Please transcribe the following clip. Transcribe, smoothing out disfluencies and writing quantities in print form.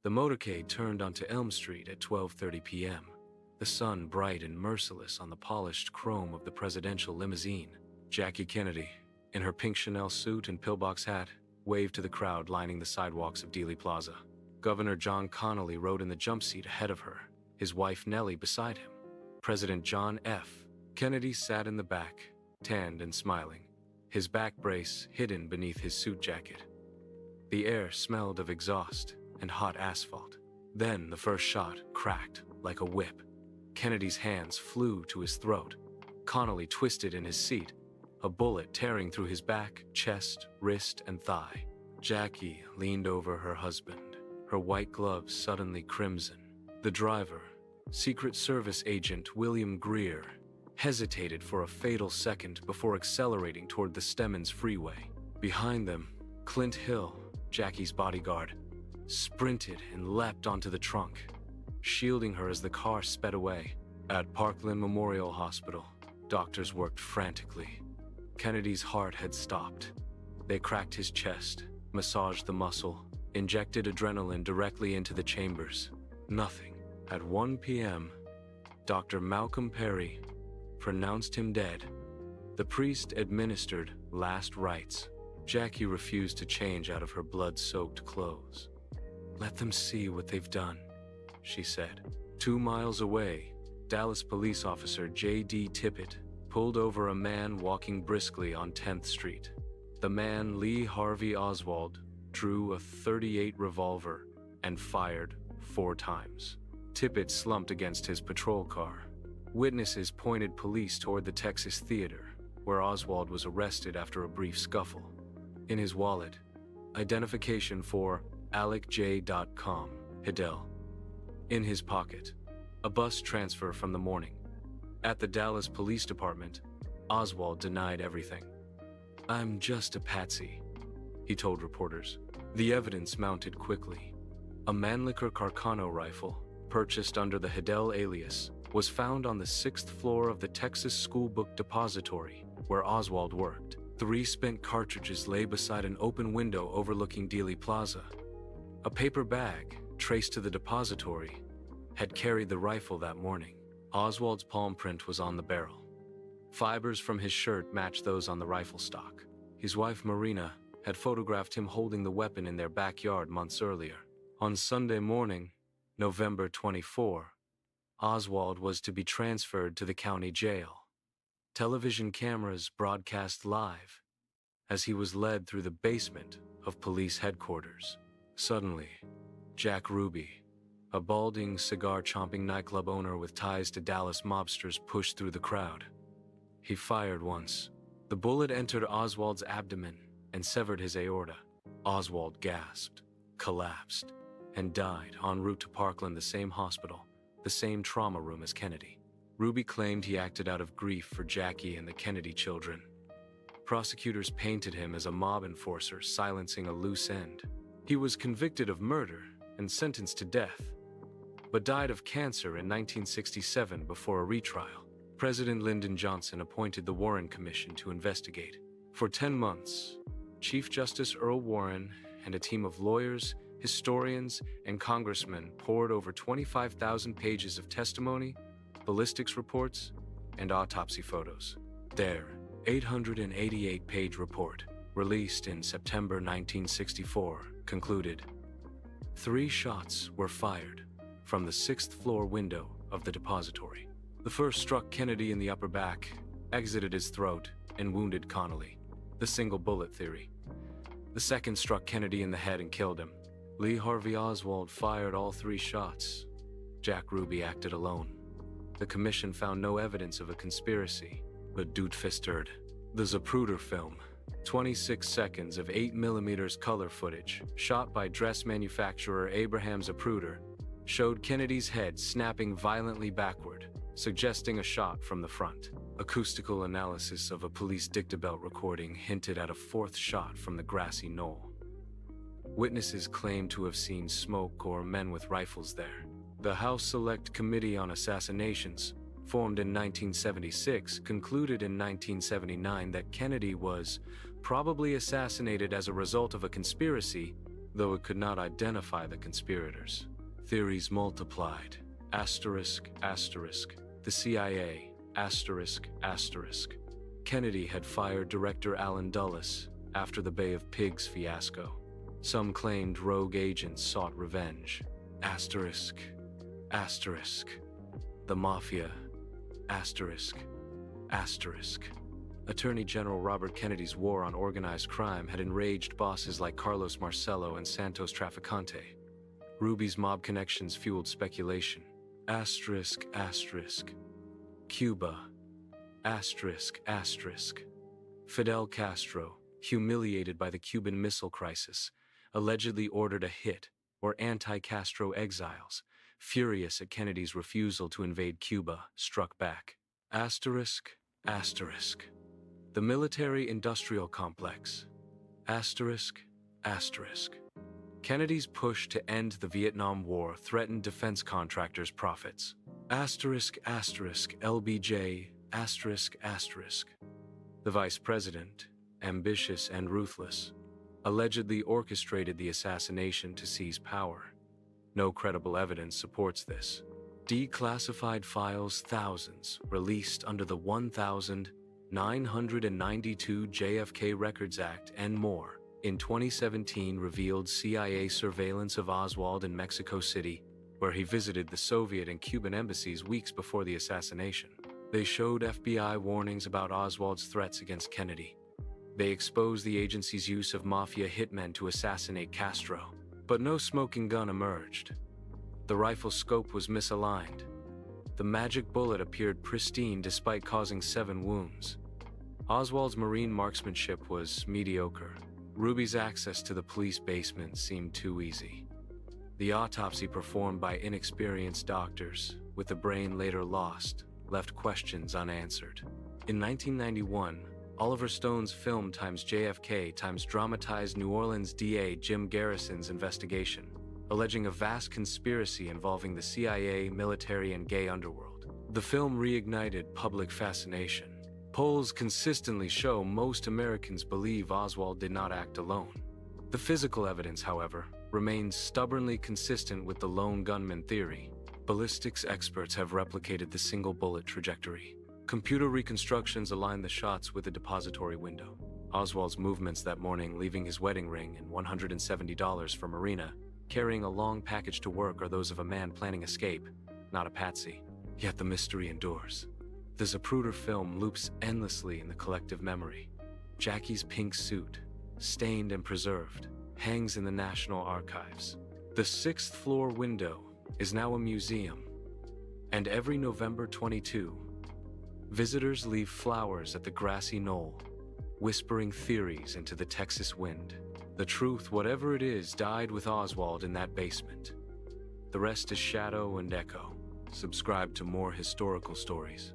The motorcade turned onto Elm Street at 12:30 p.m., the sun bright and merciless on the polished chrome of the presidential limousine. Jackie Kennedy, in her pink Chanel suit and pillbox hat, waved to the crowd lining the sidewalks of Dealey Plaza. Governor John Connally rode in the jump seat ahead of her, his wife Nellie beside him. President John F. Kennedy sat in the back, tanned and smiling, his back brace hidden beneath his suit jacket. The air smelled of exhaust and hot asphalt. Then the first shot cracked like a whip. Kennedy's hands flew to his throat. Connally twisted in his seat, a bullet tearing through his back, chest, wrist, and thigh. Jackie leaned over her husband, her white gloves suddenly crimson. The driver, Secret Service agent William Greer, hesitated for a fatal second before accelerating toward the Stemmons freeway. Behind them, Clint Hill, Jackie's bodyguard, sprinted and leapt onto the trunk, shielding her as the car sped away. At Parkland Memorial Hospital, doctors worked frantically. Kennedy's heart had stopped. They cracked his chest, massaged the muscle, injected adrenaline directly into the chambers. Nothing. At 1 p.m., Dr. Malcolm Perry pronounced him dead. The priest administered last rites. Jackie refused to change out of her blood-soaked clothes. "Let them see what they've done," she said. 2 miles away, Dallas police officer J.D. Tippett pulled over a man walking briskly on 10th Street. The man, Lee Harvey Oswald, drew a .38 revolver and fired 4 times. Tippett slumped against his patrol car. Witnesses pointed police toward the Texas Theater, where Oswald was arrested after a brief scuffle. In his wallet, identification for AlecJ.com, Hidell. In his pocket, a bus transfer from the morning. At the Dallas Police Department, Oswald denied everything. "I'm just a patsy," he told reporters. The evidence mounted quickly. A Mannlicher Carcano rifle, purchased under the Hidell alias, was found on the 6th floor of the Texas School Book Depository, where Oswald worked. 3 spent cartridges lay beside an open window overlooking Dealey Plaza. A paper bag, traced to the depository, had carried the rifle that morning. Oswald's palm print was on the barrel. Fibers from his shirt matched those on the rifle stock. His wife Marina had photographed him holding the weapon in their backyard months earlier. On Sunday morning, November 24, Oswald was to be transferred to the county jail. Television cameras broadcast live as he was led through the basement of police headquarters. Suddenly, Jack Ruby, a balding, cigar-chomping nightclub owner with ties to Dallas mobsters, pushed through the crowd. He fired once. The bullet entered Oswald's abdomen and severed his aorta. Oswald gasped, collapsed, and died en route to Parkland, the same hospital, the same trauma room as Kennedy. Ruby claimed he acted out of grief for Jackie and the Kennedy children. Prosecutors painted him as a mob enforcer silencing a loose end. He was convicted of murder and sentenced to death, but died of cancer in 1967 before a retrial. President Lyndon Johnson appointed the Warren Commission to investigate. For 10 months, Chief Justice Earl Warren and a team of lawyers, historians, and congressmen pored over 25,000 pages of testimony, ballistics reports, and autopsy photos. Their 888-page report, released in September 1964, concluded 3 shots were fired from the 6th floor window of the depository. The first struck Kennedy in the upper back, exited his throat, and wounded Connally, the single bullet theory. The second struck Kennedy in the head and killed him. Lee Harvey Oswald fired all 3 shots. Jack Ruby acted alone. The commission found no evidence of a conspiracy, but Doodfisterd. The Zapruder film, 26 seconds of 8mm color footage, shot by dress manufacturer Abraham Zapruder, showed Kennedy's head snapping violently backward, suggesting a shot from the front. Acoustical analysis of a police dictabelt recording hinted at a 4th shot from the grassy knoll. Witnesses claimed to have seen smoke or men with rifles there. The House Select Committee on Assassinations, formed in 1976, concluded in 1979 that Kennedy was probably assassinated as a result of a conspiracy, though it could not identify the conspirators. Theories multiplied. Asterisk, asterisk. The CIA, asterisk, asterisk. Kennedy had fired director Alan Dulles after the Bay of Pigs fiasco. Some claimed rogue agents sought revenge. Asterisk, asterisk. The Mafia, asterisk, asterisk. Attorney General Robert Kennedy's war on organized crime had enraged bosses like Carlos Marcello and Santos Traficante. Ruby's mob connections fueled speculation. Asterisk, asterisk. Cuba, asterisk, asterisk. Fidel Castro, humiliated by the Cuban Missile Crisis, allegedly ordered a hit, or anti-Castro exiles, furious at Kennedy's refusal to invade Cuba, struck back. Asterisk, asterisk. The military-industrial complex. Asterisk, asterisk. Kennedy's push to end the Vietnam War threatened defense contractors' profits. Asterisk, asterisk, LBJ, asterisk, asterisk. The vice president, ambitious and ruthless, allegedly orchestrated the assassination to seize power. No credible evidence supports this. Declassified files, thousands, released under the 1992 JFK Records Act and more, in 2017 revealed CIA surveillance of Oswald in Mexico City, where he visited the Soviet and Cuban embassies weeks before the assassination. They showed FBI warnings about Oswald's threats against Kennedy. They exposed the agency's use of mafia hitmen to assassinate Castro. But no smoking gun emerged. The rifle scope was misaligned. The magic bullet appeared pristine despite causing 7 wounds. Oswald's Marine marksmanship was mediocre. Ruby's access to the police basement seemed too easy. The autopsy performed by inexperienced doctors, with the brain later lost, left questions unanswered. In 1991, Oliver Stone's film times JFK times dramatized New Orleans DA Jim Garrison's investigation, alleging a vast conspiracy involving the CIA, military, and gay underworld. The film reignited public fascination. Polls consistently show most Americans believe Oswald did not act alone. The physical evidence, however, remains stubbornly consistent with the lone gunman theory. Ballistics experts have replicated the single bullet trajectory. Computer reconstructions align the shots with the depository window. Oswald's movements that morning, leaving his wedding ring and $170 for Marina, carrying a long package to work, are those of a man planning escape, not a patsy. Yet the mystery endures. The Zapruder film loops endlessly in the collective memory. Jackie's pink suit, stained and preserved, hangs in the National Archives. The 6th floor window is now a museum. And every November 22, visitors leave flowers at the grassy knoll, whispering theories into the Texas wind. The truth, whatever it is, died with Oswald in that basement. The rest is shadow and echo. Subscribe to more historical stories.